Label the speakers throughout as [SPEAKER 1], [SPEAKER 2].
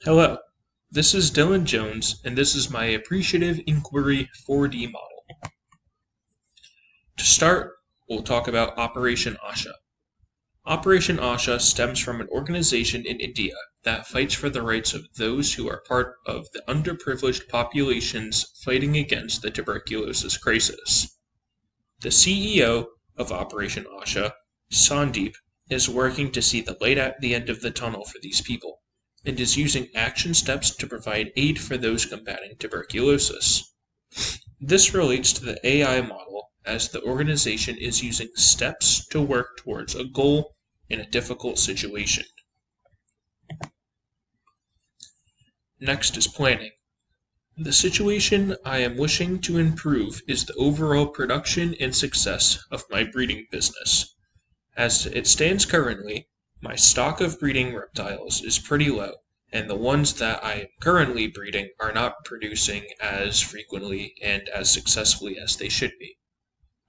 [SPEAKER 1] Hello, this is Dylan Jones, and this is my Appreciative Inquiry 4D model. To start, we'll talk about Operation Asha. Operation Asha stems from an organization in India that fights for the rights of those who are part of the underprivileged populations fighting against the tuberculosis crisis. The CEO of Operation Asha, Sandeep, is working to see the light at the end of the tunnel for these people, and is using action steps to provide aid for those combating tuberculosis. This relates to the AI model, as the organization is using steps to work towards a goal in a difficult situation. Next is planning. The situation I am wishing to improve is the overall production and success of my breeding business. As it stands currently, my stock of breeding reptiles is pretty low, and the ones that I am currently breeding are not producing as frequently and as successfully as they should be.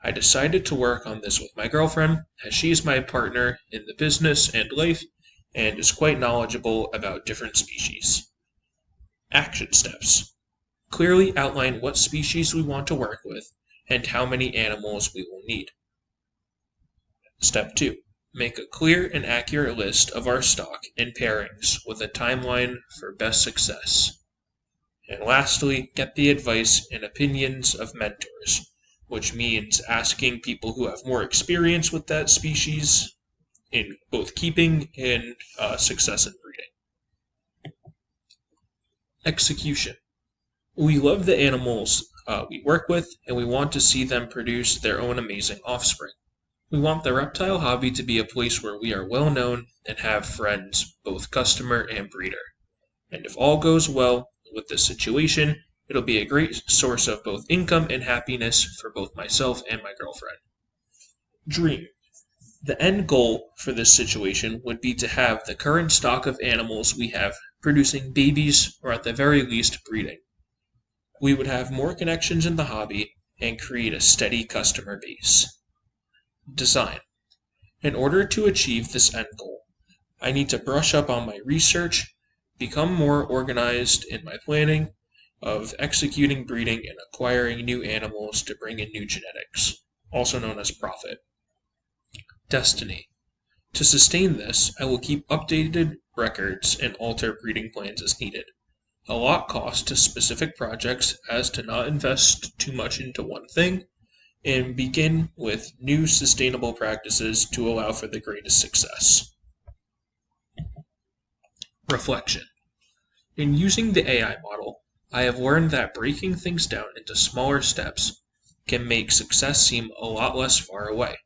[SPEAKER 1] I decided to work on this with my girlfriend, as she is my partner in the business and life, and is quite knowledgeable about different species. Action steps. Clearly outline what species we want to work with, and how many animals we will need. Step 2. Make a clear and accurate list of our stock and pairings with a timeline for best success. And lastly, get the advice and opinions of mentors, which means asking people who have more experience with that species in both keeping and success in breeding. Execution. We love the animals we work with, and we want to see them produce their own amazing offspring. We want the reptile hobby to be a place where we are well known and have friends, both customer and breeder. And if all goes well with this situation, it'll be a great source of both income and happiness for both myself and my girlfriend. Dream. The end goal for this situation would be to have the current stock of animals we have producing babies, or at the very least breeding. We would have more connections in the hobby and create a steady customer base. Design. In order to achieve this end goal, I need to brush up on my research, become more organized in my planning of executing breeding and acquiring new animals to bring in new genetics, also known as profit. Destiny. To sustain this, I will keep updated records and alter breeding plans as needed. Allot cost to specific projects as to not invest too much into one thing, and begin with new sustainable practices to allow for the greatest success. Reflection. In using the AI model, I have learned that breaking things down into smaller steps can make success seem a lot less far away.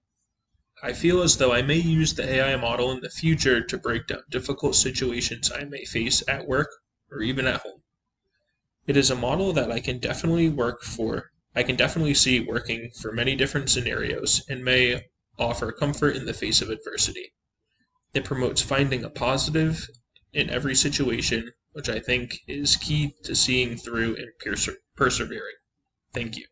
[SPEAKER 1] I feel as though I may use the AI model in the future to break down difficult situations I may face at work or even at home. It is a model that I can definitely see working for many different scenarios and may offer comfort in the face of adversity. It promotes finding a positive in every situation, which I think is key to seeing through and persevering. Thank you.